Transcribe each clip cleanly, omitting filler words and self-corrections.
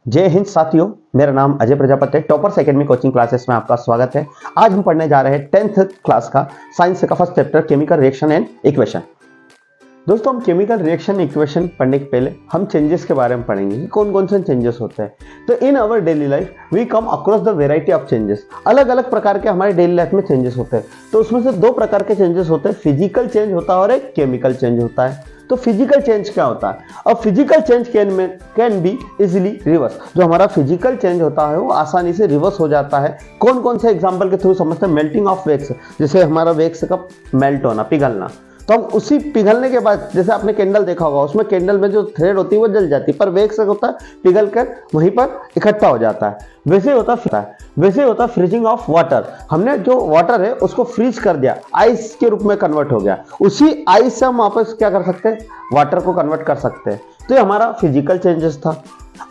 जय हिंद साथियों, मेरा नाम अजय प्रजापति है। टॉपर्स एकेडमी कोचिंग क्लासेस में आपका स्वागत है। आज हम पढ़ने जा रहे हैं 10th क्लास का साइंस का first chapter chemical reaction and equation. दोस्तों, हम केमिकल रिएक्शन इक्वेशन पढ़ने के पहले हम चेंजेस के बारे में पढ़ेंगे कि कौन कौन से चेंजेस होते हैं। तो in our daily life we come across the variety of changes. अलग अलग प्रकार के हमारे डेली लाइफ में चेंजेस होते हैं। तो उसमें से दो प्रकार के चेंजेस होते हैं, फिजिकल चेंज होता है और एक केमिकल चेंज होता है। तो फिजिकल चेंज क्या होता है? अब physical change can be easily reverse. जो हमारा फिजिकल चेंज होता है वो आसानी से रिवर्स हो जाता है। कौन कौन से एग्जांपल के थ्रू समझते हैं? मेल्टिंग ऑफ वैक्स, जैसे हमारा वैक्स का मेल्ट होना, पिघलना। तो हम उसी पिघलने के बाद, जैसे आपने कैंडल देखा होगा, उसमें कैंडल में जो थ्रेड होती है वो जल जाती है, पर वैक्स से होता है पिघल कर वहीं पर इकट्ठा हो जाता है। वैसे होता है फ्रीजिंग ऑफ वाटर। हमने जो वाटर है उसको फ्रीज कर दिया, आइस के रूप में कन्वर्ट हो गया। उसी आइस से हम वापस क्या कर सकते हैं? वाटर को कन्वर्ट कर सकते हैं। तो ये हमारा फिजिकल चेंजेस था।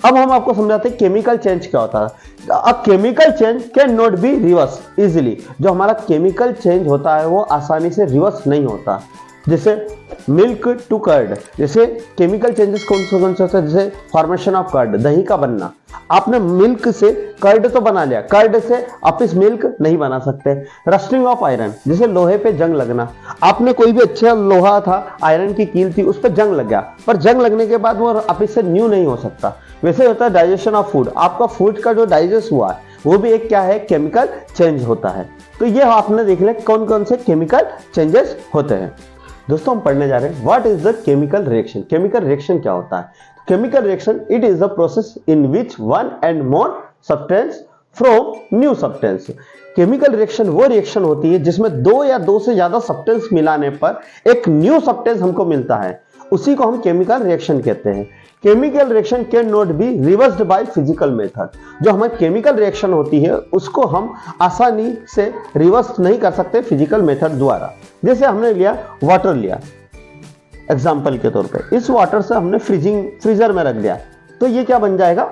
अब हम आपको समझाते हैं केमिकल चेंज क्या होता है। A chemical change can not be reverse easily. जो हमारा केमिकल चेंज होता है वो आसानी से रिवर्स नहीं होता। जैसे मिल्क टू कर्ड, जैसे केमिकल चेंजेस कौन से होते हैं? जैसे फॉर्मेशन ऑफ कर्ड, दही का बनना। आपने मिल्क से कर्ड तो बना लिया, कर्ड से वापिस मिल्क नहीं बना सकते। रस्टिंग ऑफ आयरन, जैसे लोहे पे जंग लगना। आपने कोई भी अच्छा लोहा था, आयरन की कील थी, उस पर जंग लग गया, पर जंग लगने के बाद वो वापिस से न्यू नहीं हो सकता। वैसे होता है डाइजेशन ऑफ फूड। आपका फूड का जो डाइजेस्ट हुआ है वो भी एक क्या है? केमिकल चेंज होता है। तो ये आपने देख लिया कौन कौन से केमिकल चेंजेस होते हैं। दोस्तों, हम पढ़ने जा रहे हैं what is the chemical reaction. Chemical reaction क्या होता है? Chemical reaction it is the process in which one and more substance from new substance. Chemical reaction वो रिएक्शन होती है जिसमें दो या दो से ज्यादा सब्सटेंस मिलाने पर एक न्यू सब्सटेंस हमको मिलता है। उसी को हम केमिकल रिएक्शन कहते हैं। Chemical reaction can not be reversed by physical method. जो हमारी केमिकल रिएक्शन होती है उसको हम आसानी से रिवर्स नहीं कर सकते फिजिकल मेथड द्वारा। जैसे हमने लिया वाटर लिया एग्जाम्पल के तौर पे, इस वाटर से हमने फ्रीजर में रख दिया, तो ये क्या बन जाएगा?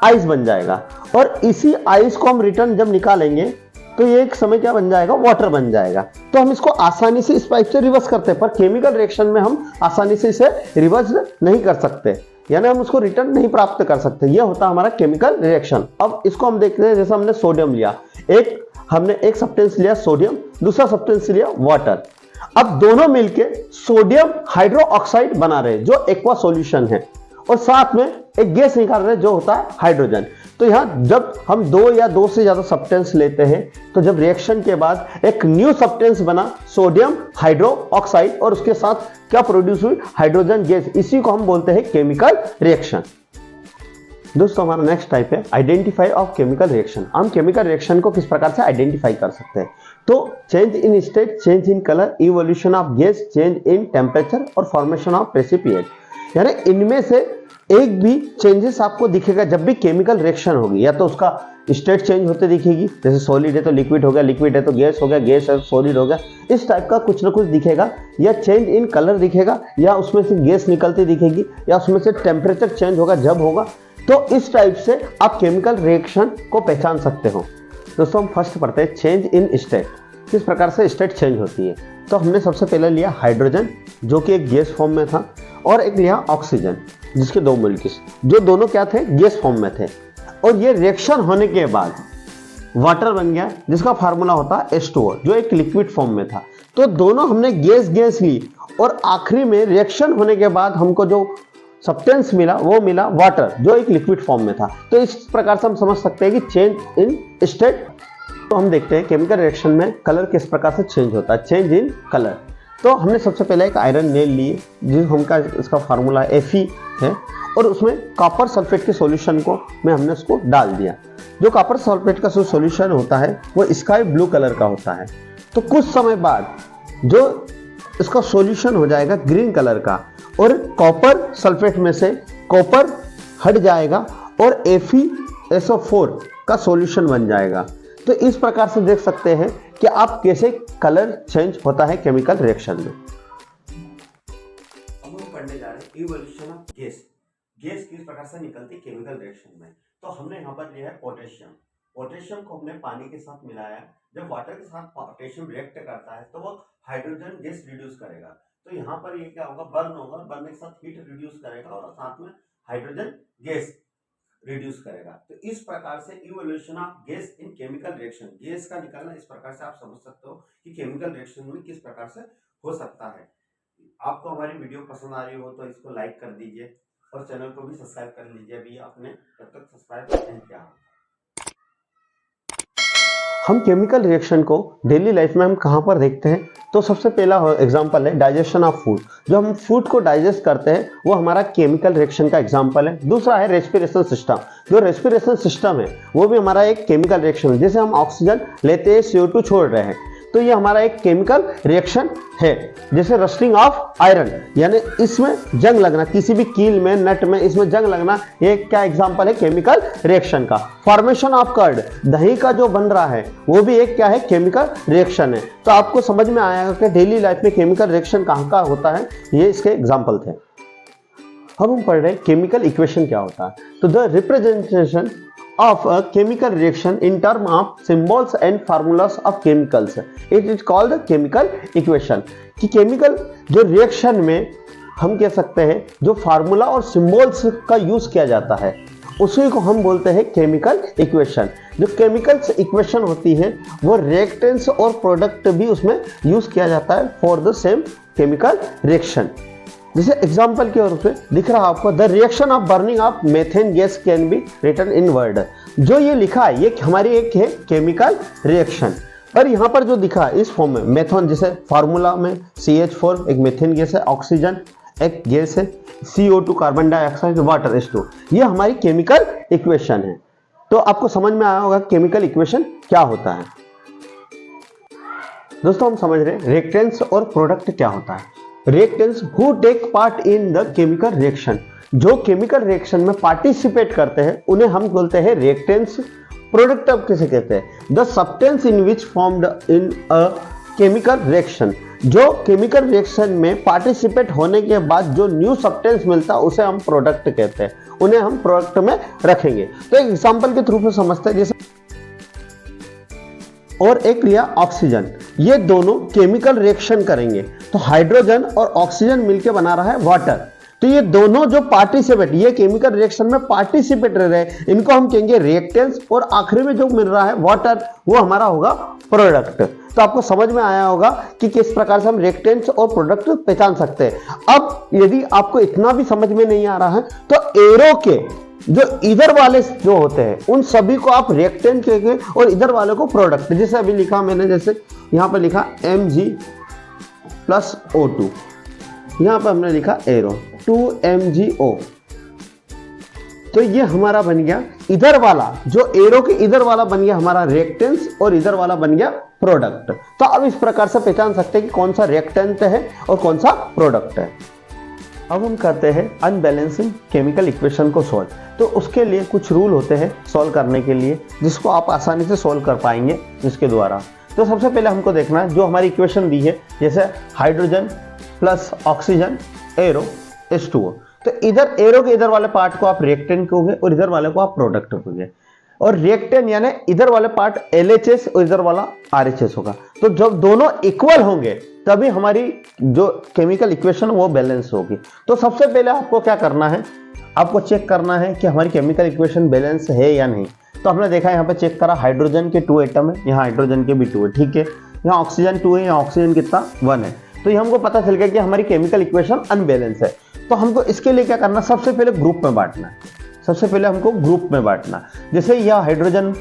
आइस बन जाएगा। और इसी आइस को हम रिटर्न जब निकालेंगे तो ये एक समय क्या बन जाएगा? वाटर बन जाएगा। तो हम इसको आसानी से इस पाइप से रिवर्स करते हैं, पर केमिकल रिएक्शन में हम आसानी से इसे रिवर्स नहीं कर सकते, यानी हम उसको रिटर्न नहीं प्राप्त कर सकते। यह होता है हमारा केमिकल रिएक्शन। अब इसको हम देखते हैं, जैसे हमने सोडियम लिया, हमने एक सब्सटेंस लिया सोडियम, दूसरा सब्सटेंस लिया वाटर। अब दोनों मिलके सोडियम हाइड्रो ऑक्साइड बना रहे जो एक्वा सॉल्यूशन है, और साथ में एक गैस निकाल रहे जो होता है हाइड्रोजन। तो यहां जब हम दो या दो से ज्यादा सब्सटेंस लेते हैं तो जब रिएक्शन के बाद एक न्यू सब्सटेंस बना सोडियम हाइड्रो ऑक्साइड, और उसके साथ क्या प्रोड्यूस हुई? Hydrogen gas. इसी को हम बोलते हैं केमिकल रिएक्शन। दोस्तों, हमारा नेक्स्ट टाइप है आइडेंटिफाई ऑफ केमिकल रिएक्शन। हम केमिकल रिएक्शन को किस प्रकार से आइडेंटिफाई कर सकते हैं? तो change in state, change in colour, evolution of gas, change in temperature और फॉर्मेशन ऑफ प्रेसिपिएट। यानी इनमें से एक भी चेंजेस आपको दिखेगा जब भी केमिकल रिएक्शन होगी। या तो उसका स्टेट चेंज होते दिखेगी, जैसे सॉलिड है तो लिक्विड हो गया, लिक्विड है तो गैस हो गया, गैस है तो सॉलिड हो गया, इस टाइप का कुछ ना कुछ दिखेगा। या चेंज इन कलर दिखेगा, या उसमें से गैस निकलती दिखेगी, या उसमें से टेम्परेचर चेंज होगा जब होगा। तो इस टाइप से आप केमिकल रिएक्शन को पहचान सकते हो। दोस्तों, हम फर्स्ट पढ़ते हैं चेंज इन स्टेट। किस प्रकार से स्टेट चेंज होती है? तो हमने सबसे पहले लिया हाइड्रोजन, जो कि एक गैस फॉर्म में था, और एक लिया ऑक्सीजन, जिसके दो मॉलिक्यूल्स, जो दोनों क्या थे? गैस फॉर्म में थे। और ये रिएक्शन होने के बाद वाटर बन गया, जिसका फार्मूला होता है H2O, जो एक लिक्विड फॉर्म में था। तो दोनों हमने गैस ली, और आखिरी में रिएक्शन होने के बाद हमको जो सब्सटेंस मिला वो मिला वाटर, जो एक लिक्विड फॉर्म में था। तो इस प्रकार से हम समझ सकते हैं कि चेंज इन स्टेट। तो हम देखते हैं केमिकल रिएक्शन में कलर किस प्रकार से चेंज होता है। चेंज इन कलर, तो हमने सबसे पहले एक आयरन नेल लिए, इसका फार्मूला Fe है, और उसमें कॉपर सल्फेट के सॉल्यूशन को हमने उसको डाल दिया। जो कॉपर सल्फेट का जो सॉल्यूशन होता है वो स्काई ब्लू कलर का होता है। तो कुछ समय बाद जो इसका सॉल्यूशन हो जाएगा ग्रीन कलर का, और कॉपर सल्फेट में से कॉपर हट जाएगा और FeSO4 का सॉल्यूशन बन जाएगा। तो इस प्रकार से देख सकते हैं कि आप कैसे कलर चेंज होता है केमिकल रिएक्शन में। अब हम पढ़ने जा रहे हैं इवोल्यूशन ऑफ गैस। गैस किस प्रकार से निकलती है केमिकल रिएक्शन में। तो हमने यहाँ पर लिया है पोटेशियम। पोटेशियम को हमने पानी के साथ मिलाया। जब वाटर के साथ पोटेशियम रिएक्ट करता है तो वो हाइड्रोजन गैस रिड्यूस करेगा। तो यहाँ पर ये क्या होगा? बर्न होगा, बर्न के साथ हीट रिड्यूस करेगा और साथ में हाइड्रोजन गैस रिड्यूस करेगा। तो इस प्रकार से evolution of gas in chemical reaction, gas का निकलना इस प्रकार से आप समझ सकते हो कि केमिकल रिएक्शन में किस प्रकार से हो सकता है। आपको हमारी वीडियो पसंद आ रही हो तो इसको लाइक कर दीजिए और चैनल को भी सब्सक्राइब कर लीजिए, अभी आपने तब तक सब्सक्राइब नहीं किया। हम केमिकल रिएक्शन को डेली लाइफ में हम कहाँ पर देखते हैं, तो सबसे पहला एग्जांपल है डाइजेशन ऑफ फूड। जो हम फूड को डाइजेस्ट करते हैं वो हमारा केमिकल रिएक्शन का एग्जांपल है। दूसरा है रेस्पिरेशन सिस्टम। जो रेस्पिरेशन सिस्टम है वो भी हमारा एक केमिकल रिएक्शन है। जैसे हम ऑक्सीजन लेते हैं, CO2 छोड़ रहे हैं, तो ये हमारा एक केमिकल रिएक्शन है। जैसे रस्टिंग ऑफ आयरन, यानी इसमें जंग लगना, किसी भी कील में, नट में इसमें जंग लगना, ये क्या एग्जांपल है केमिकल रिएक्शन का। फॉर्मेशन ऑफ कर्ड, दही का जो बन रहा है वो भी एक क्या है, केमिकल रिएक्शन है। तो आपको समझ में आएगा कि डेली लाइफ में केमिकल रिएक्शन कहाँ का होता है, ये इसके एग्जाम्पल थे। अब हम पढ़ रहे हैं केमिकल इक्वेशन क्या होता है। तो the representation of a chemical reaction in term of symbols and formulas of chemicals, it is called chemical equation। कि केमिकल जो रिएक्शन में हम कह सकते हैं जो फार्मूला और सिंबल्स का यूज किया जाता है उसी को हम बोलते हैं केमिकल इक्वेशन। जो केमिकल्स इक्वेशन होती है वो रिएक्टेंट्स और प्रोडक्ट भी उसमें यूज किया जाता है for the same chemical reaction. जैसे एग्जाम्पल के रूप में दिख रहा है आपको, the reaction of burning of methane gas can be written in word. जो ये लिखा है ये हमारी एक है केमिकल रिएक्शन, और यहाँ पर जो दिखा है इस फॉर्म में मेथेन, जैसे फार्मूला में CH4 एक मेथेन गैस है, ऑक्सीजन एक गैस है, CO2 carbon dioxide, water H2, ये हमारी केमिकल इक्वेशन है। तो आपको समझ में आया होगा केमिकल इक्वेशन क्या होता है। दोस्तों हम समझ रहे हैं रिएक्टेंट्स और प्रोडक्ट क्या होता है। Reactants who take part in the chemical reaction, जो केमिकल रिएक्शन में पार्टिसिपेट करते हैं उन्हें हम बोलते हैं रिएक्टेंट्स। प्रोडक्ट अब किसे कहते हैं, the substance in which formed in a chemical reaction. जो केमिकल रिएक्शन में पार्टिसिपेट होने के बाद जो न्यू सब्सटेंस मिलता है उसे हम प्रोडक्ट कहते हैं, उन्हें हम प्रोडक्ट में रखेंगे। तो एक एग्जाम्पल के थ्रू में समझते हैं, जैसे और एक लिया ऑक्सीजन, ये दोनों केमिकल रिएक्शन करेंगे तो हाइड्रोजन और ऑक्सीजन मिलकर बना रहा है वाटर। तो ये दोनों जो पार्टिसिपेट, ये केमिकल रिएक्शन में पार्टिसिपेट रह रहे हैं, इनको हम कहेंगे रिएक्टेंट्स, और आखिरी में जो मिल रहा है वाटर वो हमारा होगा प्रोडक्ट। तो आपको समझ में आया होगा कि किस प्रकार से हम रिएक्टेंट्स और प्रोडक्ट पहचान सकते हैं। अब यदि आपको इतना भी समझ में नहीं आ रहा है तो एरो के जो इधर वाले जो होते हैं उन सभी को आप रिएक्टेंट कहेंगे और इधर वाले को प्रोडक्ट। जैसे अभी लिखा मैंने, जैसे यहां पर लिखा Mg+O2, यहां पर हमने लिखा एरो 2MgO, तो ये हमारा बन गया इधर वाला, जो एरो के इधर वाला बन गया हमारा रिएक्टेंट्स और इधर वाला बन गया प्रोडक्ट। तो अब इस प्रकार से पहचान सकते हैं कि कौन सा रिएक्टेंट है और कौन सा प्रोडक्ट है। अब हम करते हैं अनबैलेंसिंग केमिकल इक्वेशन को सॉल्व। तो उसके लिए कुछ रूल होते हैं सॉल्व करने के लिए, जिसको आप आसानी से सॉल्व कर पाएंगे इसके द्वारा। तो सबसे पहले हमको देखना है जो हमारी इक्वेशन दी है, जैसे hydrogen plus oxygen arrow H2O, तो इधर एरो के इधर वाले पार्ट को आप रिएक्टेंट कहोगे और इधर वाले को आप प्रोडक्ट कहोगे। और रिएक्टेंट यानी इधर वाले पार्ट LHS और इधर वाला RHS होगा। तो जब दोनों इक्वल होंगे तभी हमारी जो केमिकल इक्वेशन वो बैलेंस होगी। तो सबसे पहले आपको क्या करना है, आपको चेक करना है कि हमारी केमिकल इक्वेशन बैलेंस है या नहीं। तो हमने देखा यहाँ पे चेक करा, हाइड्रोजन के 2 एटम है, यहाँ हाइड्रोजन के भी 2 है, ठीक है। यहाँ ऑक्सीजन 2 है, यहाँ ऑक्सीजन कितना 1 है। तो ये हमको पता चल गया कि हमारी केमिकल इक्वेशन अनबैलेंस है। तो हमको इसके लिए क्या करना, सबसे पहले ग्रुप में बांटना है। सबसे पहले हमको ग्रुप में बांटना, जैसे यह हाइड्रोजन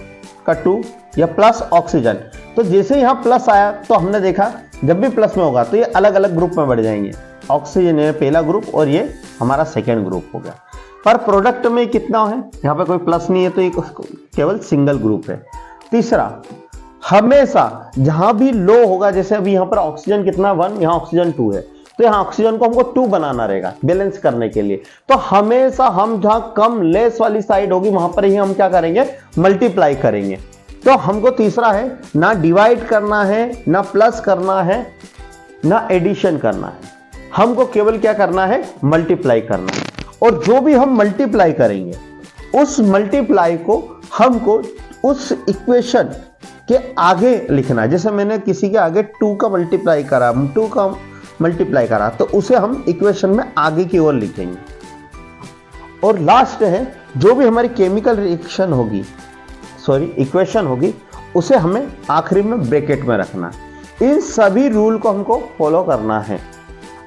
का 2 या प्लस ऑक्सीजन, तो जैसे यहाँ प्लस आया तो हमने देखा जब भी प्लस में होगा तो ये अलग अलग ग्रुप में बढ़ जाएंगे। ऑक्सीजन है पहला ग्रुप और ये हमारा सेकेंड ग्रुप हो गया। पर प्रोडक्ट में कितना है, यहाँ पे कोई प्लस नहीं है तो ये केवल सिंगल ग्रुप है। तीसरा, हमेशा जहां भी लो होगा, जैसे अभी यहाँ पर ऑक्सीजन कितना 1, यहाँ ऑक्सीजन 2 है, तो यहाँ ऑक्सीजन को हमको 2 बनाना रहेगा बैलेंस करने के लिए। तो हमेशा हम जहां कम लेस वाली साइड होगी वहां पर ही हम क्या करेंगे, मल्टीप्लाई करेंगे। तो हमको तीसरा है, ना डिवाइड करना है, ना प्लस करना है, ना एडिशन करना है, हमको केवल क्या करना है, मल्टीप्लाई करना है। और जो भी हम मल्टीप्लाई करेंगे उस मल्टीप्लाई को हमको उस इक्वेशन के आगे लिखना है। जैसे मैंने किसी के आगे 2 का मल्टीप्लाई करा, 2 का मल्टीप्लाई करा, तो उसे हम इक्वेशन में आगे की ओर लिखेंगे। और लास्ट है जो भी हमारी केमिकल रिएक्शन होगी, इक्वेशन होगी, उसे हमें आखिरी में ब्रैकेट में रखना है। इन सभी रूल को हमको फॉलो करना है।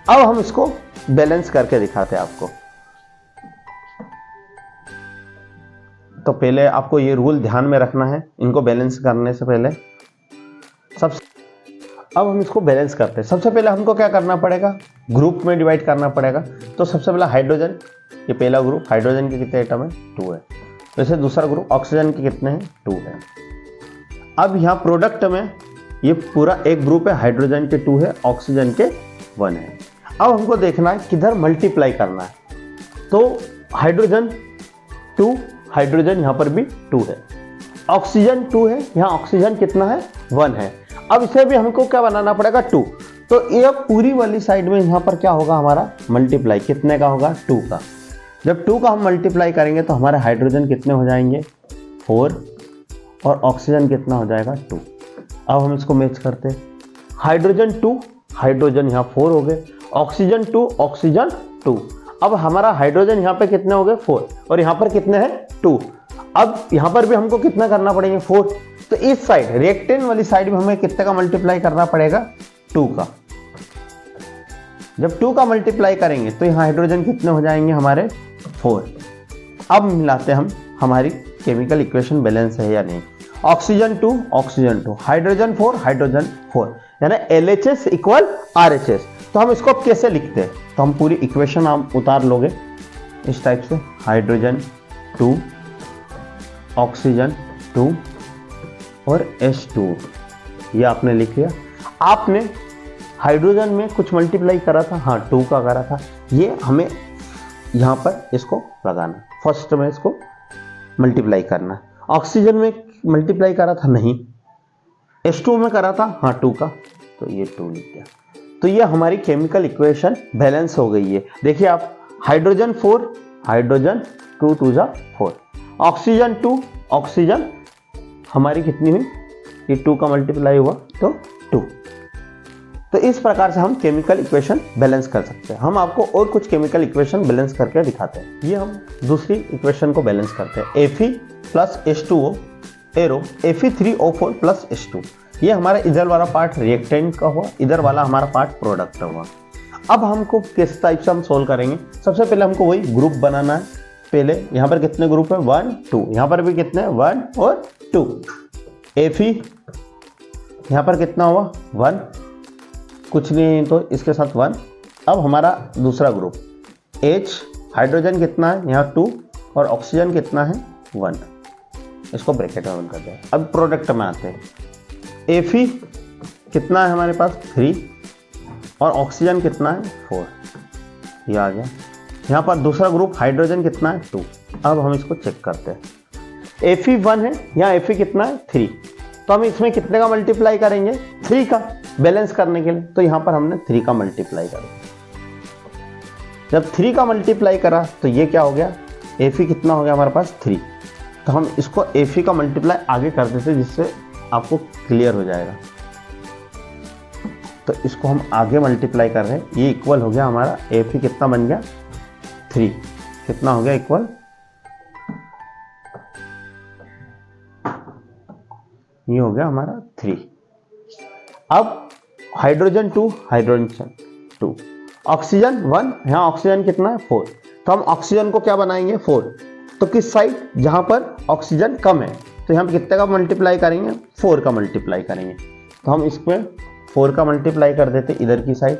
अब हम इसको बैलेंस करके दिखाते हैं आपको। तो पहले आपको ये रूल ध्यान में रखना है इनको बैलेंस करने से पहले। अब हम इसको बैलेंस करते हैं। सबसे पहले हमको क्या करना पड़ेगा, ग्रुप में डिवाइड करना पड़ेगा। तो सबसे पहला हाइड्रोजन, ये पहला ग्रुप, हाइड्रोजन के कितने एटम है, 2 है। वैसे दूसरा ग्रुप ऑक्सीजन के कितने हैं, 2 है। अब यहाँ प्रोडक्ट में ये पूरा एक ग्रुप है, हाइड्रोजन के 2 है, ऑक्सीजन के 1 है। अब हमको देखना है किधर मल्टीप्लाई करना है। तो हाइड्रोजन 2, हाइड्रोजन यहाँ पर भी 2 है, ऑक्सीजन 2 है, यहाँ ऑक्सीजन कितना है, 1 है। अब इसे भी हमको क्या बनाना पड़ेगा, 2। तो ये पूरी वाली साइड में यहाँ पर क्या होगा हमारा मल्टीप्लाई, कितने का होगा, 2 का। जब 2 का हम मल्टीप्लाई करेंगे तो हमारे हाइड्रोजन कितने हो जाएंगे, 4, और ऑक्सीजन कितना हो जाएगा, 2। अब हम इसको मैच करते हैं। हाइड्रोजन 2, हाइड्रोजन यहाँ 4 हो गए, ऑक्सीजन 2, ऑक्सीजन 2। अब हमारा हाइड्रोजन यहाँ पे कितने हो गए, 4, और यहाँ पर कितने हैं, 2। अब यहाँ पर भी हमको कितना करना पड़ेगा, 4। तो इस साइड रिएक्टेंट वाली साइड में हमें कितने का मल्टीप्लाई करना पड़ेगा, 2 का। जब 2 का मल्टीप्लाई करेंगे तो यहाँ हाइड्रोजन कितने हो जाएंगे हमारे, 4। अब मिलाते हम हमारी केमिकल इक्वेशन बैलेंस है या नहीं। ऑक्सीजन 2, ऑक्सीजन 2, हाइड्रोजन 4, हाइड्रोजन 4, यानी LHS इक्वल RHS। तो हम इसको अब कैसे लिखते हैं, तो हम पूरी इक्वेशन हम उतार लोगे इस टाइप से, हाइड्रोजन 2, ऑक्सीजन 2 और H2, ये आपने लिख लिया। आपने हाइड्रोजन में कुछ मल्टीप्लाई करा था, हाँ 2 का करा था, ये हमें यहाँ पर इसको लगाना, फर्स्ट में इसको मल्टीप्लाई करना। ऑक्सीजन में मल्टीप्लाई करा था नहीं, H2 में करा था, हाँ 2 का, तो ये 2 लिख दिया। तो ये हमारी केमिकल इक्वेशन बैलेंस हो गई है। देखिए आप, हाइड्रोजन 4, हाइड्रोजन 2 2 जा 4, ऑक्सीजन 2, ऑक्सीजन हमारी कितनी हुई, ये 2 का मल्टीप्लाई हुआ तो 2। तो इस प्रकार से हम केमिकल इक्वेशन बैलेंस कर सकते हैं। हम आपको और कुछ केमिकल इक्वेशन बैलेंस करके दिखाते हैं। ये हम दूसरी इक्वेशन को बैलेंस करते हैं, Fe plus H2O arrow Fe3O4 plus H2। ये हमारा इधर वाला पार्ट रिएक्टेंट का हुआ, इधर वाला हमारा पार्ट प्रोडक्ट का हुआ। अब हमको किस टाइप से हम सोल्व करेंगे, सबसे पहले हमको वही ग्रुप बनाना है। पहले यहाँ पर कितने ग्रुप है, 1 2, यहाँ पर भी कितने 1 और 2। Fe यहाँ पर कितना हुआ, 1, कुछ नहीं तो इसके साथ 1। अब हमारा दूसरा ग्रुप H, हाइड्रोजन कितना है यहाँ 2, और ऑक्सीजन कितना है 1, इसको ब्रैकेट में बंद कर दें। अब प्रोडक्ट में आते हैं, Fe कितना है हमारे पास 3, और ऑक्सीजन कितना है 4, ये आ गया। यहाँ पर दूसरा ग्रुप हाइड्रोजन कितना है 2। अब हम इसको चेक करते हैं, Fe 1 है, यहाँ Fe कितना है 3, तो हम इसमें कितने का मल्टीप्लाई करेंगे, 3 का, बैलेंस करने के लिए। तो यहाँ पर हमने 3 का मल्टीप्लाई करा। जब 3 का मल्टीप्लाई करा तो ये क्या हो गया, Fe कितना हो गया हमारे पास 3। तो हम इसको Fe का मल्टीप्लाई आगे कर देते जिससे आपको क्लियर हो जाएगा। तो इसको हम आगे मल्टीप्लाई कर रहे हैं, ये इक्वल हो गया हमारा Fe कितना बन गया 3, कितना हो गया इक्वल, ये हो गया हमारा 3। अब हाइड्रोजन 2, हाइड्रोजन 2, ऑक्सीजन 1, यहाँ ऑक्सीजन कितना है 4। तो हम ऑक्सीजन को क्या बनाएंगे 4। तो किस साइड, जहां पर ऑक्सीजन कम है, तो यहाँ पे कितने का मल्टीप्लाई करेंगे, 4 का मल्टीप्लाई करेंगे। तो हम इसमें 4 का मल्टीप्लाई कर देते इधर की साइड।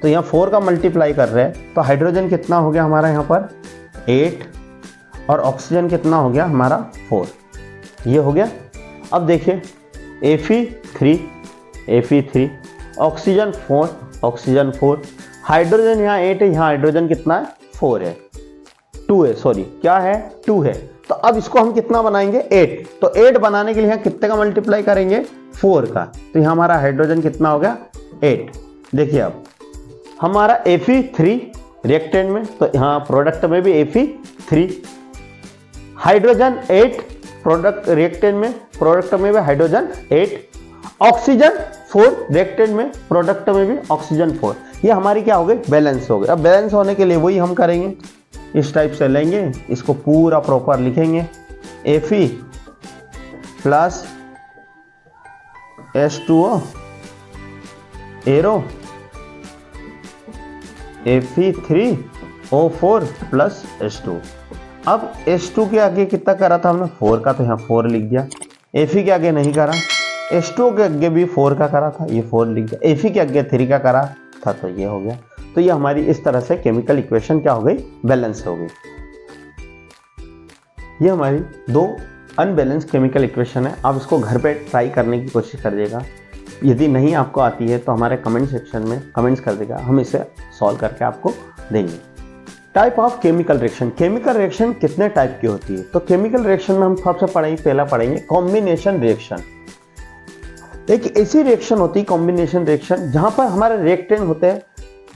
तो यहाँ 4 का मल्टीप्लाई कर रहे हैं, तो हाइड्रोजन कितना हो गया हमारा यहाँ पर 8, और ऑक्सीजन कितना हो गया हमारा 4, ये हो गया। अब देखिए Fe3, ऑक्सीजन 4, ऑक्सीजन 4, हाइड्रोजन यहाँ 8 है, यहाँ हाइड्रोजन कितना है 4 है, 2 है, सॉरी क्या है 2 है। तो अब इसको हम कितना बनाएंगे 8। तो 8 बनाने के लिए यहाँ कितने का मल्टीप्लाई करेंगे 4 का। तो यहाँ हमारा हाइड्रोजन कितना हो गया 8। देखिए अब हमारा Fe3 रिएक्टेंट में, तो यहाँ प्रोडक्ट में भी Fe3, हाइड्रोजन 8 प्रोडक्ट रिएक्टेंट में, प्रोडक्ट में भी हाइड्रोजन 8, ऑक्सीजन 4, रिएक्टेंट में प्रोडक्ट में भी ऑक्सीजन 4। ये हमारी क्या हो गई, बैलेंस हो गई। अब बैलेंस होने के लिए वही हम करेंगे, इस टाइप से लेंगे, इसको पूरा प्रॉपर लिखेंगे, Fe plus H2O arrow Fe3O4 plus H2। अब H2 के आगे कितना करा था हमने, 4 का, तो यहाँ 4 लिख दिया। Fe के आगे नहीं करा, H2O के आगे भी 4 का करा था, ये 4 लिख दिया। Fe के आगे 3 का करा था, तो ये हो गया। तो ये हमारी इस तरह से केमिकल इक्वेशन क्या हो गई, बैलेंस हो गई। ये हमारी 2 अनबैलेंस केमिकल इक्वेशन है। आप इसको घर पे ट्राई करने की कोशिश करिएगा। यदि नहीं आपको आती है तो हमारे कमेंट सेक्शन में कमेंट्स कर देगा, हम इसे सॉल्व करके आपको देंगे। Type of chemical reaction. Chemical reaction कितने टाइप की होती है, तो केमिकल रिएक्शन में हम सबसे पहला पढ़ेंगे कॉम्बिनेशन रिएक्शन। एक ऐसी रिएक्शन होती है कॉम्बिनेशन रिएक्शन जहां पर हमारे रिएक्टेंट होते हैं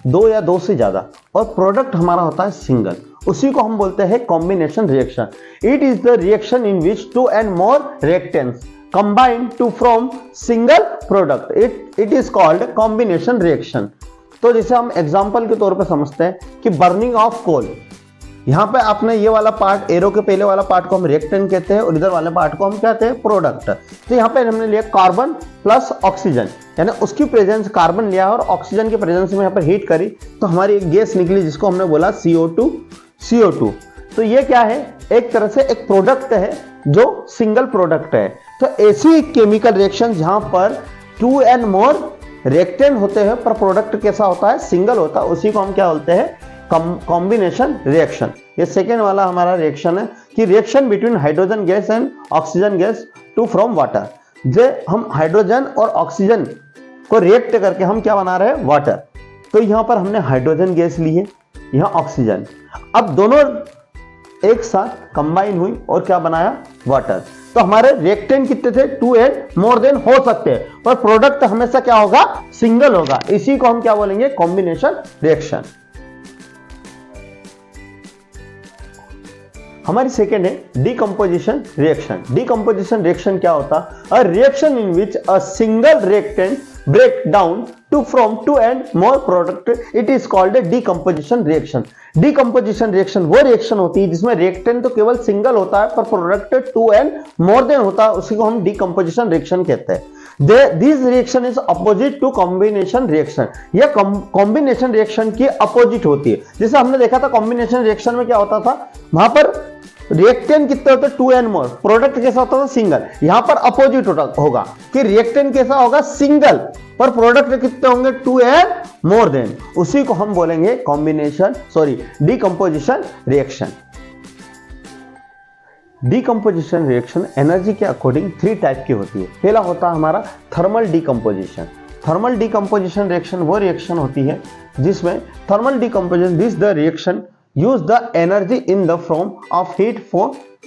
2 या 2 से ज्यादा और प्रोडक्ट हमारा होता है सिंगल, उसी को हम बोलते हैं combination reaction. It is the reaction in which 2 and more reactants combine to form single product. It is called combination reaction. तो जैसे हम एग्जांपल के तौर पे समझते हैं कि बर्निंग ऑफ कोल, यहाँ पे आपने ये वाला पार्ट, एरो के पहले वाला पार्ट को हम रिएक्टेंट कहते हैं और इधर वाले पार्ट को हम कहते हैं प्रोडक्ट। तो यहाँ पे हमने लिया कार्बन प्लस ऑक्सीजन, यानी उसकी प्रेजेंस, कार्बन लिया और ऑक्सीजन के प्रेजेंस में यहाँ पर हीट करी तो हमारी एक गैस निकली जिसको हमने बोला CO2। तो ये क्या है, एक तरह से एक प्रोडक्ट है जो सिंगल प्रोडक्ट है। तो ऐसी केमिकल रिएक्शन जहां पर 2 and more रिएक्टेंट होते हैं पर प्रोडक्ट कैसा होता है, सिंगल होता है, उसी को हम क्या बोलते हैं, कॉम्बिनेशन रिएक्शन। ये सेकेंड वाला हमारा रिएक्शन है कि reaction between hydrogen gas and oxygen gas to form water. जे हम हाइड्रोजन और ऑक्सीजन को रिएक्ट करके हम क्या बना रहे हैं, वाटर। तो यहां पर हमने हाइड्रोजन गैस ली है, यहां ऑक्सीजन, अब दोनों एक साथ कंबाइन हुई और क्या बनाया, वाटर। तो हमारे रिएक्टेंट कितने थे, 2 and more देन हो सकते हैं पर प्रोडक्ट हमेशा क्या होगा, सिंगल होगा। इसी को हम क्या बोलेंगे, कॉम्बिनेशन रिएक्शन। हमारी सेकेंड है डीकंपोजिशन रिएक्शन। डीकंपोजिशन रिएक्शन क्या होता, a reaction in which a single reactant break down to from 2 and more product, it is called decomposition reaction. Decomposition reaction वो रिएक्शन होती है जिसमें रिएक्टेंट तो केवल सिंगल होता है पर प्रोडक्ट 2 and more देन होता है, उसी को हम डीकंपोजिशन रिएक्शन कहते हैं। This reaction is opposite to combination reaction. यह कॉम्बिनेशन रिएक्शन की अपोजिट होती है। जैसे हमने देखा था कॉम्बिनेशन रिएक्शन में क्या होता था, वहां पर रिएक्टेंट कितने होते, 2 and more, प्रोडक्ट कैसा होता था, सिंगल। यहां पर अपोजिट होगा कि रिएक्टेंट कैसा होगा, सिंगल, पर प्रोडक्ट कितने होंगे, 2 and more देन, उसी को हम बोलेंगे decomposition reaction. Decomposition reaction energy के अकॉर्डिंग 3 टाइप की होती है। पहला होता है हमारा thermal decomposition. Thermal decomposition reaction वो रिएक्शन होती है जिसमें thermal decomposition, this the reaction use the energy in the form of heat for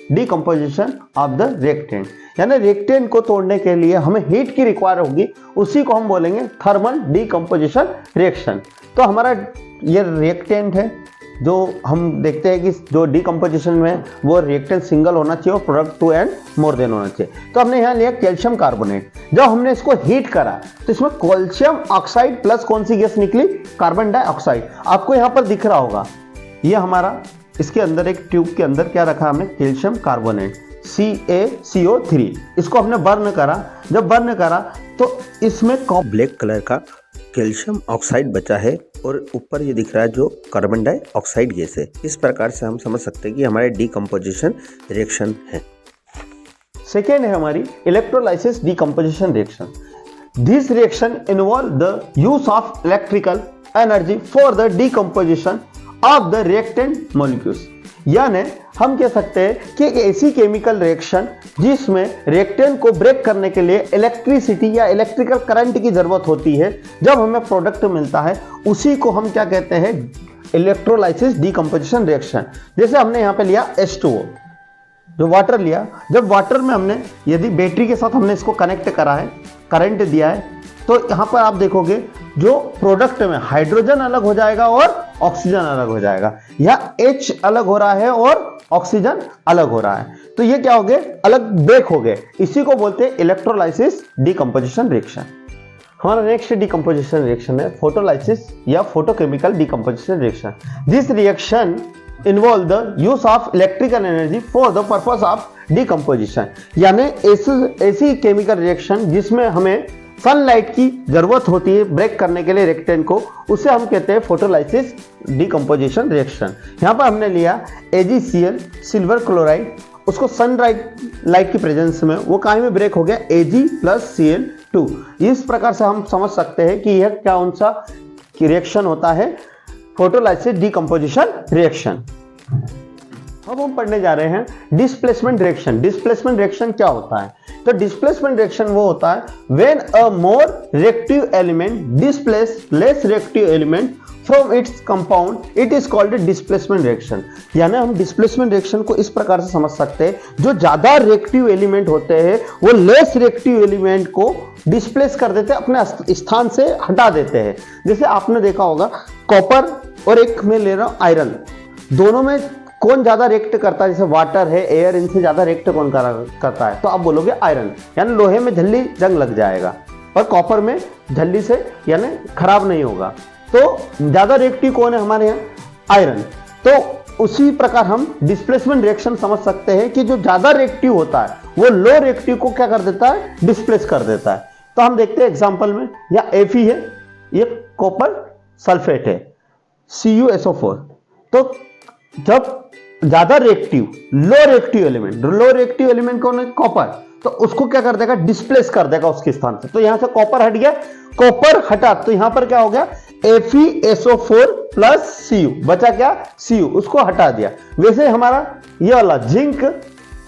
decomposition of the reactant। यानी रिएक्टेंट को तोड़ने के लिए हमें हीट की रिक्वायर होगी, उसी को हम बोलेंगे थर्मल डीकंपोजिशन रिएक्शन। तो हमारा ये रिएक्टेंट है जो हम देखते हैं कि जो डीकंपोजिशन में वो रिएक्टेंट सिंगल होना चाहिए और प्रोडक्ट 2 and more देन होना चाहिए। तो हमने यहाँ लिया कैल्शियम कार्बोनेट। जब हमने इसको हीट करा तो इसमें कैल्शियम ऑक्साइड प्लस कौन सी गैस निकली, कार्बन डाइऑक्साइड। आपको यहाँ पर दिख रहा होगा, ये हमारा इसके अंदर एक ट्यूब के अंदर क्या रखा हमने, कैल्शियम कार्बोनेट CaCO3। इसको हमने बर्न करा, जब बर्न करा तो इसमें ब्लैक कलर का कैल्शियम ऑक्साइड बचा है और ऊपर ये दिख रहा है जो कार्बन डाइऑक्साइड गैस है। इस प्रकार से हम समझ सकते हैं कि हमारे डीकंपोजिशन रिएक्शन है। सेकेंड है हमारी electrolysis decomposition reaction. This reaction involve the use of electrical energy for the decomposition of the reactant molecules. यानी हम कह सकते हैं कि एक ऐसी केमिकल रिएक्शन जिसमें रिएक्टेंट को ब्रेक करने के लिए इलेक्ट्रिसिटी या इलेक्ट्रिकल करंट की जरूरत होती है, जब हमें प्रोडक्ट मिलता है उसी को हम क्या कहते हैं, इलेक्ट्रोलाइसिस डीकंपोजिशन रिएक्शन। जैसे हमने यहाँ पे लिया H2O, जो वाटर लिया, जब वाटर में हमने यदि बैटरी के साथ हमने इसको कनेक्ट करा है, करंट दिया है, तो यहाँ पर आप देखोगे जो प्रोडक्ट में हाइड्रोजन अलग हो जाएगा और ऑक्सीजन अलग हो जाएगा, या H अलग हो रहा है और ऑक्सीजन अलग हो रहा है। तो ये क्या हो गए, अलग ब्रेक हो गए। इसी को बोलते हैं इलेक्ट्रोलाइसिस डीकंपोजिशन रिएक्शन। हमारा नेक्स्ट डिकम्पोजिशन रिएक्शन है फोटोलाइसिस या photochemical decomposition reaction. This reaction involve the use of electrical energy for the purpose of decomposition, यानी ऐसी केमिकल रिएक्शन जिसमें हमें सनलाइट की जरूरत होती है ब्रेक करने के लिए रिएक्टेंट को, उसे हम कहते हैं फोटोलाइसिस डिकम्पोजिशन रिएक्शन। यहाँ पर हमने लिया AgCl सिल्वर क्लोराइड, उसको लाइट की प्रेजेंस में वो काहे में ब्रेक हो गया Ag + Cl2। इस प्रकार से हम समझ सकते हैं कि यह कौन सा रिएक्शन होता है, फोटोलाइसिस डिकम्पोजिशन रिएक्शन। अब हम पढ़ने जा रहे हैं डिस्प्लेसमेंट रिएक्शन। डिस्प्लेसमेंट रिएक्शन क्या होता है? तो डिस्प्लेसमेंट रिएक्शन वो होता है when a more reactive element displace less reactive element from its compound, it is called displacement reaction. यानी हम डिस्प्लेसमेंट रिएक्शन को इस प्रकार से समझ सकते हैं, जो ज्यादा रिएक्टिव एलिमेंट होते हैं वो लेस रिएक्टिव एलिमेंट को डिस्प्लेस कर देते हैं, अपने स्थान से हटा देते हैं। जैसे आपने देखा होगा कॉपर और एक में ले रहा हूं आयरन, दोनों में कौन ज्यादा रिएक्ट करता है? जैसे वाटर है, एयर, इनसे ज्यादा रिएक्ट कौन करता है? तो आप बोलोगे आयरन, यानी लोहे में जल्दी जंग लग जाएगा और कॉपर में जल्दी से यानी खराब नहीं होगा। तो ज्यादा रिएक्टिव कौन है हमारे यहाँ? आयरन। तो उसी प्रकार हम डिस्प्लेसमेंट रिएक्शन समझ सकते हैं कि जो ज्यादा रिएक्टिव होता है वो लो रिएक्टिव को क्या कर देता है? डिस्प्लेस कर देता है। तो हम देखते हैं एग्जाम्पल में, या Fe है, ये कॉपर सल्फेट है, CuSO4। तो जब ज्यादा रिएक्टिव लो रिएक्टिव एलिमेंट कौन है? कॉपर। तो उसको क्या कर देगा? डिस्प्लेस कर देगा उसके स्थान से। तो यहां से कॉपर हट गया, कॉपर हटा तो यहां पर क्या हो गया? FeSO4 + Cu, बचा क्या? Cu, उसको हटा दिया। वैसे हमारा ये वाला जिंक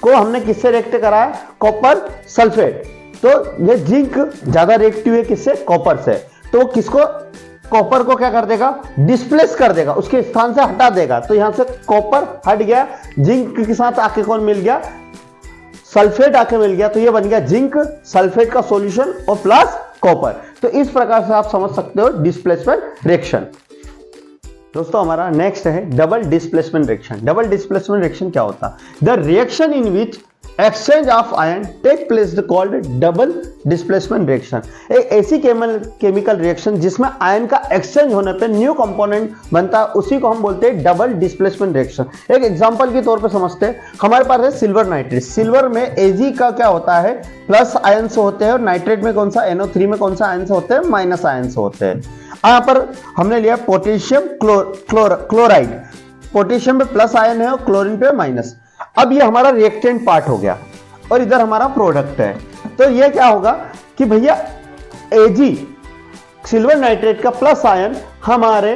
को हमने किससे रिएक्ट कराया? Copper sulphate. तो ये जिंक ज्यादा रिएक्टिव है किससे? कॉपर से। तो किसको? कॉपर को क्या कर देगा? डिस्प्लेस कर देगा, उसके स्थान से हटा देगा। तो यहां से कॉपर हट गया, जिंक के साथ आके कौन मिल गया? सल्फेट आके मिल गया। तो ये बन गया जिंक सल्फेट का सॉल्यूशन और प्लस कॉपर। तो इस प्रकार से आप समझ सकते हो डिस्प्लेसमेंट रिएक्शन। दोस्तों हमारा नेक्स्ट है double displacement reaction. Double displacement reaction क्या होता है? The reaction in which exchange of ion take place called double displacement reaction. एक ऐसी केमिकल रिएक्शन जिसमें आयन का एक्सचेंज होने पे न्यू कंपोनेंट बनता है, उसी को हम बोलते हैं डबल डिस्प्लेसमेंट रिएक्शन। एक एग्जांपल के तौर पे समझते हैं, हमारे पास है सिल्वर नाइट्रेट। सिल्वर में Ag का क्या होता है? प्लस आयंस होते हैं, और नाइट्रेट में कौन सा? NO3 में कौन सा आयंस होते हैं? माइनस आयंस होते हैं। यहाँ पर हमने लिया पोटेशियम क्लोराइड, पोटेशियम पे प्लस आयन है और क्लोरीन पे माइनस। अब ये हमारा रिएक्टेंट पार्ट हो गया और इधर हमारा प्रोडक्ट है। तो ये क्या होगा कि भैया Ag सिल्वर नाइट्रेट का प्लस आयन हमारे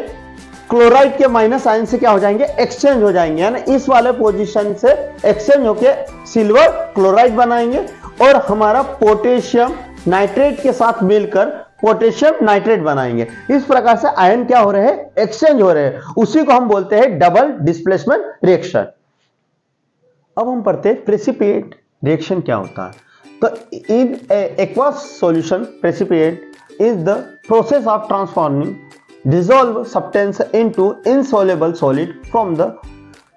क्लोराइड के माइनस आयन से क्या हो जाएंगे? एक्सचेंज हो जाएंगे, यानी इस वाले पोजीशन से एक्सचेंज होके सिल्वर क्लोराइड बनाएंगे और हमारा पोटेशियम नाइट्रेट के साथ मिलकर पोटेशियम नाइट्रेट बनाएंगे। इस प्रकार से आयन क्या हो रहे हैं? एक्सचेंज हो रहे हैं। उसी को हम बोलते हैं डबल डिस्प्लेसमेंट रिएक्शन। अब हम पढ़ते हैं प्रेसिपिएट रिएक्शन क्या होता है। तो in aqueous solution precipitate is the process of transforming dissolve substance into insoluble solid from the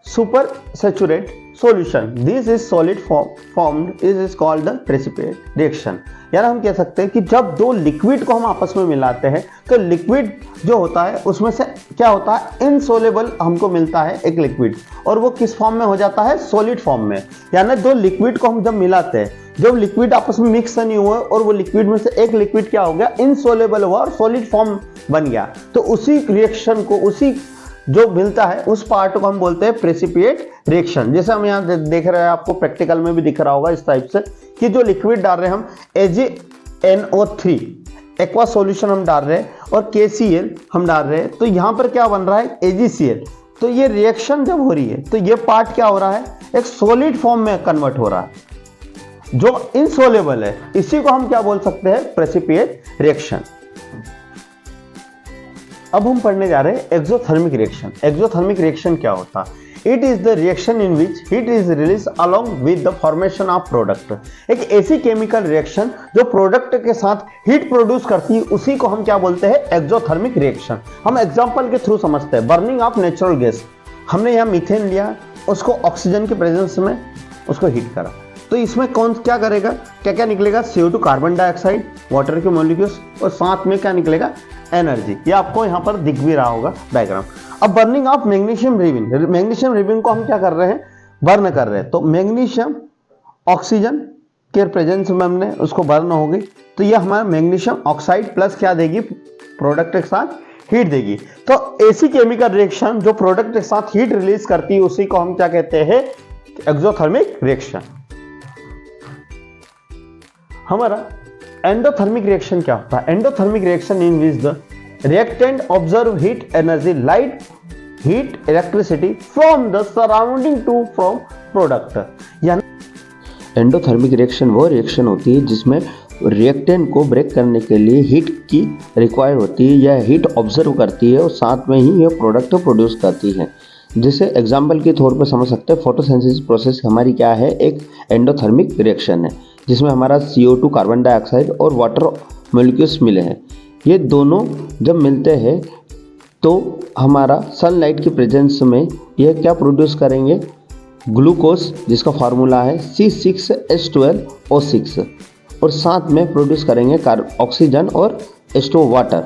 super saturate solution. This is solid formed is called the precipitate reaction। यानी हम कह सकते हैं कि जब दो लिक्विड को हम आपस में मिलाते हैं तो लिक्विड जो होता है उसमें से क्या होता है? इनसोलेबल हमको मिलता है एक लिक्विड, और वो किस फॉर्म में हो जाता है? सॉलिड फॉर्म में। यानी दो लिक्विड को हम जब मिलाते हैं, जब लिक्विड आपस में मिक्स नहीं हुआ और वो लिक्विड में से एक लिक्विड क्या हो गया? इनसोलेबल हुआ और सॉलिड फॉर्म बन गया। तो उसी रिएक्शन को, उसी जो मिलता है उस पार्ट को हम बोलते हैं प्रेसिपिएट रिएक्शन। जैसे हम यहाँ देख रहे हैं, आपको प्रैक्टिकल में भी दिख रहा होगा इस टाइप से कि जो लिक्विड डाल रहे हैं हम AgNO3 एक्वा सॉल्यूशन हम डाल रहे हैं और KCl हम डाल रहे हैं, तो यहाँ पर क्या बन रहा है? AgCl। तो ये रिएक्शन जब हो रही है तो ये पार्ट क्या हो रहा है? एक सॉलिड फॉर्म में कन्वर्ट हो रहा है जो इनसोलेबल है। इसी को हम क्या बोल सकते हैं? प्रेसिपिएट रिएक्शन। अब हम पढ़ने जा रहे हैं एक्सोथर्मिक रिएक्शन। एक्सोथर्मिक रिएक्शन क्या होता है? It is the reaction in which heat is release along with the formation of product. एक ऐसी केमिकल रिएक्शन जो प्रोडक्ट के साथ हीट प्रोड्यूस करती है, उसी को हम क्या बोलते हैं? Exothermic reaction. हम एग्जांपल के थ्रू समझते हैं। बर्निंग ऑफ नेचुरल गैस, हमने यहाँ मीथेन लिया, उसको ऑक्सीजन के प्रेजेंस में उसको हीट करा, तो इसमें कौन क्या करेगा, क्या क्या निकलेगा, CO2 कार्बन डाइऑक्साइड, वाटर के मॉलिक्यूल्स, और साथ में क्या निकलेगा, एनर्जी। ये आपको यहाँ पर दिख भी रहा होगा डायग्राम। अब burning of magnesium ribbon, magnesium ribbon को हम क्या कर रहे हैं, बर्न कर रहे हैं। तो मैग्नीशियम ऑक्सीजन के प्रेजेंस में हमने उसको बर्न हो गई, तो ये हमारा मैग्नीशियम ऑक्साइड प्लस क्या देगी, प्रोडक्ट के साथ हीट देगी। तो ऐसी केमिकल रिएक्शन जो प्रोडक्ट के साथ हीट रिलीज करती है उसी को हम क्या कहते हैं, एक्सोथर्मिक रिएक्शन। हमारा एंडोथर्मिक रिएक्शन क्या होता है, endothermic reaction in which the reactant observe heat energy, light, heat, electricity from the surrounding to from product. यानी एंडोथर्मिक रिएक्शन वो रिएक्शन होती है जिसमें रिएक्टेंट को ब्रेक करने के लिए हीट की रिक्वायर होती है, या हीट ऑब्जर्व करती है और साथ में ही यह प्रोडक्ट प्रोड्यूस करती है। जिसे एग्जाम्पल के तौर पर समझ सकते हैं, फोटोसिंथेसिस प्रोसेस हमारी क्या है, एक एंडोथर्मिक रिएक्शन है जिसमें हमारा CO2 कार्बन डाइऑक्साइड और वाटर मॉलिक्यूल्स मिले हैं। ये दोनों जब मिलते हैं तो हमारा सनलाइट की प्रेजेंस में यह क्या प्रोड्यूस करेंगे, ग्लूकोज, जिसका फार्मूला है C6H12O6, और साथ में प्रोड्यूस करेंगे ऑक्सीजन और H2O वाटर।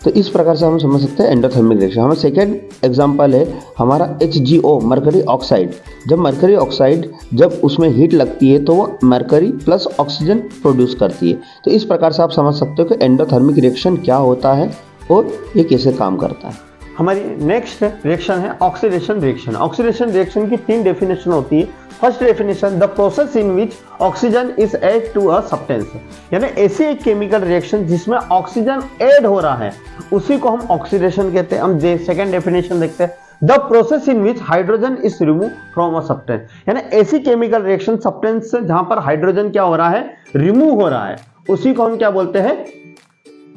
तो इस प्रकार से हम समझ सकते हैं एंडोथर्मिक रिएक्शन। हमारा सेकेंड एग्जांपल है हमारा HgO, मरकरी ऑक्साइड। जब मरकरी ऑक्साइड जब उसमें हीट लगती है तो वो मरकरी प्लस ऑक्सीजन प्रोड्यूस करती है। तो इस प्रकार से आप समझ सकते हो कि एंडोथर्मिक रिएक्शन क्या होता है और ये कैसे काम करता है। हमारी नेक्स्ट रिएक्शन है ऑक्सीडेशन रिएक्शन। ऑक्सीडेशन रिएक्शन की 3 डेफिनेशन होती है। First definition, the process in which oxygen is add to a substance, यानी ऐसी एक केमिकल रिएक्शन जिसमें ऑक्सीजन ऐड हो रहा है उसी को हम ऑक्सीडेशन कहते हैं। हम सेकंड डेफिनेशन देखते हैं, the process in which hydrogen is remove from a substance, यानी ऐसी केमिकल रिएक्शन सब्सटेंस से जहां पर हाइड्रोजन क्या हो रहा है, रिमूव हो रहा है, उसी को हम क्या बोलते हैं,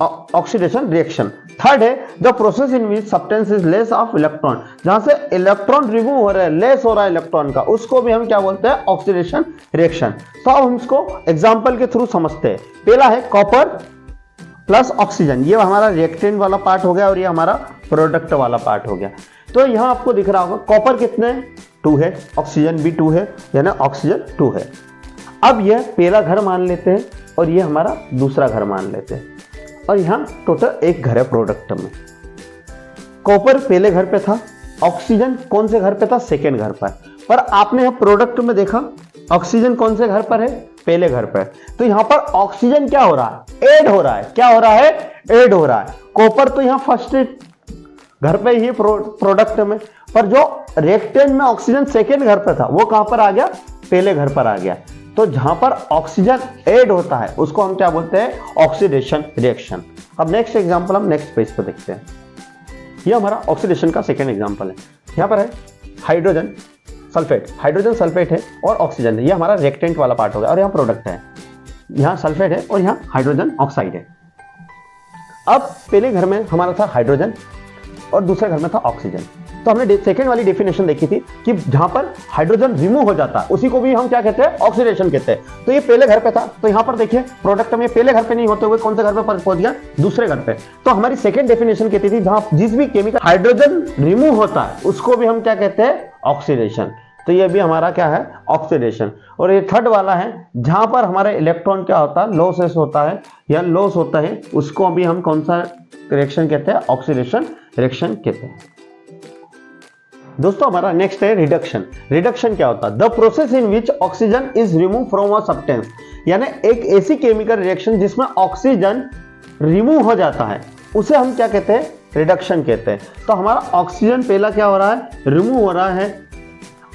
ऑक्सीडेशन रिएक्शन। थर्ड है the process in which substance is less of electron, जहां से इलेक्ट्रॉन रिमूव हो रहा है, लेस हो रहा है इलेक्ट्रॉन का, उसको भी हम क्या बोलते हैं, ऑक्सीडेशन रिएक्शन। तो अब हम इसको एग्जांपल के थ्रू समझते हैं। पहला है कॉपर प्लस ऑक्सीजन, ये हमारा रिएक्टेंट वाला पार्ट हो गया और ये हमारा प्रोडक्ट वाला पार्ट हो गया। तो यहां आपको दिख रहा होगा कॉपर कितने 2 है, ऑक्सीजन भी 2 है, यानी ऑक्सीजन 2 है। अब यह पहला घर मान लेते हैं और ये हमारा दूसरा घर मान लेते हैं, और यहां टोटल एक घर है प्रोडक्ट में। कॉपर पहले घर पे था, ऑक्सीजन कौन से घर पे था, सेकेंड घर पर आपने यहां प्रोडक्ट में देखा ऑक्सीजन कौन से घर पर है, पहले घर पर। तो यहां पर ऑक्सीजन क्या हो रहा है, ऐड हो रहा है, क्या हो रहा है, ऐड हो रहा है। कॉपर तो यहां फर्स्ट घर पे ही प्रोडक्ट में, पर जो रिएक्टेंट में ऑक्सीजन सेकेंड घर पे था वो कहां पर आ गया, पहले घर पर आ गया। तो जहां पर ऑक्सीजन ऐड होता है उसको हम क्या बोलते हैं, ऑक्सीडेशन रिएक्शन। अब नेक्स्ट एग्जांपल हम नेक्स्ट पेज पर देखते हैं। ये हमारा ऑक्सीडेशन का सेकंड एग्जांपल है। यहां पर है हाइड्रोजन सल्फेट, हाइड्रोजन सल्फेट है और ऑक्सीजन है, ये हमारा रिएक्टेंट वाला पार्ट हो गया, और यहां प्रोडक्ट है, यहां सल्फेट है और यहां हाइड्रोजन ऑक्साइड है। अब पहले घर में हमारा था हाइड्रोजन और दूसरे घर में था ऑक्सीजन। तो हमने सेकंड वाली डेफिनेशन देखी थी कि जहां पर हाइड्रोजन रिमूव हो जाता है उसी को भी हम क्या कहते हैं, ऑक्सीडेशन कहते हैं। तो ये पहले घर पे था, तो यहां पर देखिए प्रोडक्ट में पहले घर पे नहीं होते हुए कौन से घर पे पहुंच गया, दूसरे घर पे। तो हमारी सेकंड डेफिनेशन कहती थी जहां जिस भी केमिकल हाइड्रोजन रिमूव होता है उसको भी हम क्या कहते हैं, ऑक्सीडेशन। तो ये भी हमारा क्या है, ऑक्सीडेशन। और ये थर्ड वाला है जहां पर हमारे इलेक्ट्रॉन क्या होता है, लॉसेस होता है या लॉस होता है, उसको भी हम कौन सा रिएक्शन कहते हैं, ऑक्सीडेशन रिएक्शन कहते हैं। दोस्तों हमारा नेक्स्ट है रिडक्शन। रिडक्शन क्या होता है, the process in which oxygen is remove from a substance, यानी एक ऐसी केमिकल रिएक्शन जिसमें ऑक्सीजन रिमूव हो जाता है उसे हम क्या कहते हैं, रिडक्शन कहते हैं। तो हमारा ऑक्सीजन पहला क्या हो रहा है, रिमूव हो रहा है।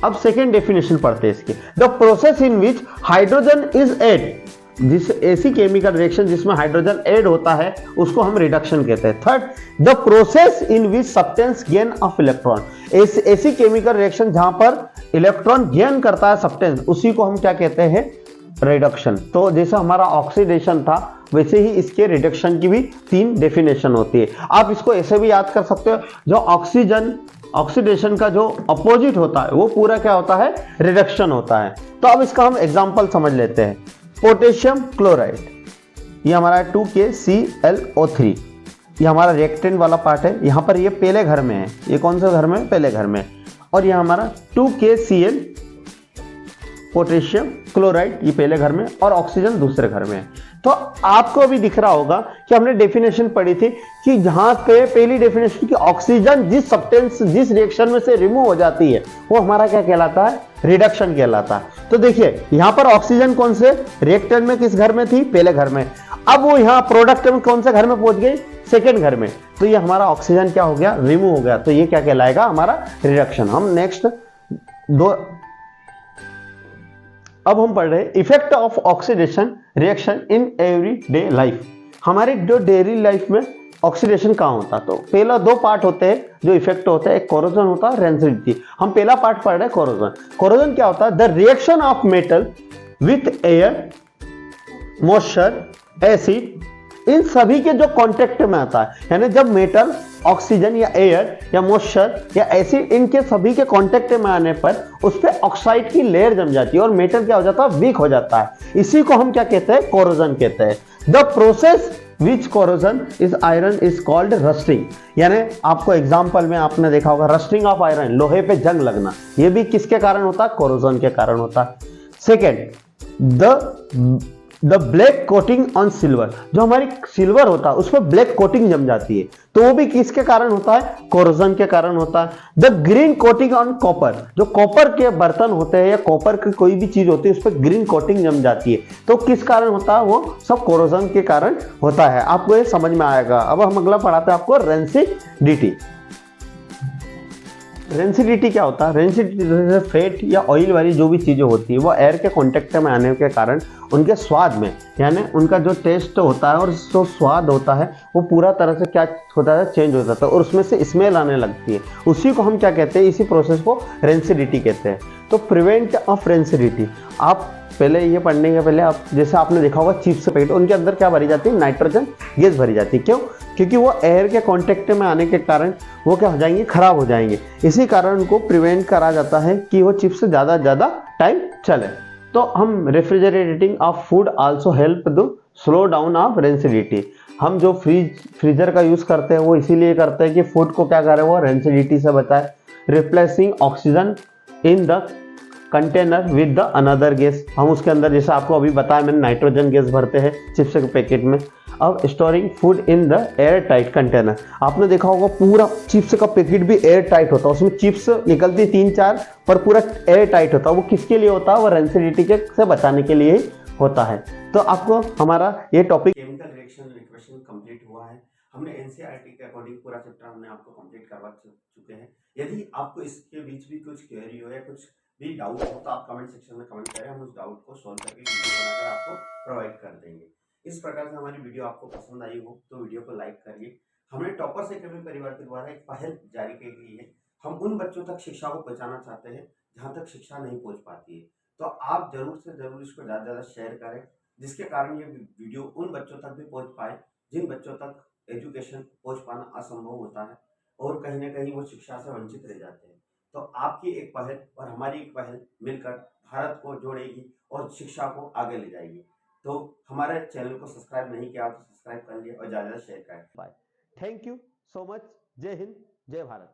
अब सेकेंड डेफिनेशन पढ़ते हैं इसकी, the process in which hydrogen is add, जिस ऐसी केमिकल रिएक्शन जिसमें हाइड्रोजन ऐड होता है उसको हम रिडक्शन कहते हैं। Third, the process in which substance gain of electron, ऐसी केमिकल रिएक्शन जहां पर इलेक्ट्रॉन गेन करता है सब्सटेंस, उसी को हम क्या कहते हैं, रिडक्शन। तो जैसा हमारा ऑक्सीडेशन था वैसे ही इसके रिडक्शन की भी 3 डेफिनेशन होती है। आप इसको ऐसे भी याद कर सकते हो, जो ऑक्सीडेशन का जो अपोजिट होता है वो पूरा क्या होता है, रिडक्शन होता है। तो अब इसका हम एग्जांपल समझ लेते हैं। पोटेशियम क्लोराइड, ये हमारा 2KClO3, ये हमारा रिएक्टेंट वाला पार्ट है। यहाँ पर ये पहले घर में है, ये कौन से घर में, पहले घर में। और ये हमारा 2KCl पोटेशियम क्लोराइड ये पहले घर में और ऑक्सीजन दूसरे घर में है। तो आपको अभी दिख रहा होगा कि हमने डेफिनेशन पढ़ी थी कि जहां पे पहली डेफिनेशन की ऑक्सीजन जिस सब्सटेंस जिस रिएक्शन में से रिमूव हो जाती है वो हमारा क्या कहलाता है, रिडक्शन कहलाता है। तो देखिए यहां पर ऑक्सीजन कौन से रिएक्टेंट में किस घर में थी, पहले घर में, अब वो यहां प्रोडक्ट में कौन से घर में पहुंच गई, सेकेंड घर में। तो ये हमारा ऑक्सीजन क्या हो गया, रिमूव हो गया। तो ये क्या कहलाएगा, हमारा रिडक्शन। हम नेक्स्ट अब हम पढ़ रहे हैं effect of oxidation reaction in everyday life. हमारे जो डेली लाइफ में ऑक्सीडेशन कहाँ होता है, तो पहला दो पार्ट होते हैं जो इफेक्ट होता है, एक कोरोजन होता है, रेंसिडिटी। हम पहला पार्ट पढ़ रहे हैं कोरोजन। कोरोजन क्या होता है, the reaction of metal with air, moisture, acid, इन सभी के जो कांटेक्ट में आता है, यानी जब मेटल ऑक्सीजन या एयर या मॉइस्चर या एसिड इनके सभी के कांटेक्ट में आने पर उस पर ऑक्साइड की लेयर जम जाती है और मेटल क्या हो जाता है, वीक हो जाता है। इसी को हम क्या कहते हैं, कोरोजन कहते हैं। The process which corrosion is iron is called rusting. यानी आपको एग्जांपल में आपने देखा होगा रस्टिंग ऑफ आयरन, लोहे पे जंग लगना, ये भी किसके कारण होता है, कोरोजन के कारण होता है। Second, the black coating on silver, जो हमारी सिल्वर होता है उस पर ब्लैक कोटिंग जम जाती है, तो वो भी किसके कारण होता है, कोरोजन के कारण होता है। The green coating on copper, जो कॉपर के बर्तन होते हैं या कॉपर की कोई भी चीज होती है उस पर ग्रीन कोटिंग जम जाती है, तो किस कारण होता है, वो सब कोरोजन के कारण होता है। आपको ये समझ में आएगा। अब हम अगला पढ़ाते हैं आपको रेंसिडिटी। रेंसिडिटी क्या होता है, रेंसिडिटी फैट या ऑयल वाली जो भी चीजें होती है वो एयर के कांटेक्ट में आने के कारण उनके स्वाद में, यानी उनका जो टेस्ट होता है और जो स्वाद होता है वो पूरा तरह से क्या होता है, चेंज हो जाता है और उसमें से स्मेल आने लगती है। उसी को हम क्या कहते हैं, इसी प्रोसेस को रेंसिडिटी कहते हैं। तो प्रिवेंट ऑफ रेंसिडिटी, आप पहले ये पढ़ने के पहले आप जैसे आपने देखा होगा चिप्स पैकेट, उनके अंदर क्या भरी जाती है, नाइट्रोजन गैस भरी जाती है। क्यों, क्योंकि वो एयर के कांटेक्ट में आने के कारण वो क्या हो जाएंगे, खराब हो जाएंगे। इसी कारण उनको प्रिवेंट करा जाता है कि वो चिप्स ज़्यादा टाइम चले। तो हम refrigerating of food also help the slow down of rancidity. हम जो फ्रीजर का यूज़ करते हैं वो इसीलिए करते हैं कि फूड को क्या करे, वो रेंसिडिटी से बचाए। Replacing oxygen in the container with the another gas, हम उसके अंदर जैसे आपको अभी बताया मैंने नाइट्रोजन गैस भरते हैं चिप्स के पैकेट में। अब storing food in the air tight container, आपने देखा होगा पूरा चिप्स का पैकेट भी एयर टाइट होता है, उसमें चिप्स निकलती 3-4 पर पूरा एयर टाइट होता है। वो किसके लिए होता है, वो रेंसिडिटी के से बचाने के लिए होता है। तो आपको हमारा ये topic chemical reaction equation complete हुआ है। हमने एनसीईआरटी के अकॉर्डिंग पूरा चैप्टर हमने आपको कंप्लीट करवा चुके हैं। यदि आपको इसके बीच भी कुछ क्वेरी हो या कुछ भी डाउट हो तो आप कमेंट सेक्शन में कमेंट करें, हम उस डाउट को सॉल्व करके वीडियो बनाकर आपको प्रोवाइड कर देंगे। इस प्रकार से हमारी वीडियो आपको पसंद आई हो तो वीडियो को लाइक करिए। हमने टॉपर्स एकेडमी परिवार के द्वारा एक पहल जारी की गई है। हम उन बच्चों तक शिक्षा को पहुंचाना चाहते हैं जहाँ तक शिक्षा नहीं पहुंच पाती है। तो आप जरूर से जरूर इसको ज़्यादा से ज़्यादा शेयर करें, जिसके कारण ये वीडियो उन बच्चों तक भी पहुंच पाए जिन बच्चों तक एजुकेशन पहुंच पाना असंभव होता है और कहीं ना कहीं वो शिक्षा से वंचित रह जाते हैं। तो आपकी एक पहल और हमारी एक पहल मिलकर भारत को जोड़ेगी और शिक्षा को आगे ले जाएगी। तो हमारे चैनल को सब्सक्राइब नहीं किया तो सब्सक्राइब कर लिए और ज़्यादा शेयर करें। Bye. Thank you so much. जय हिंद, जय भारत।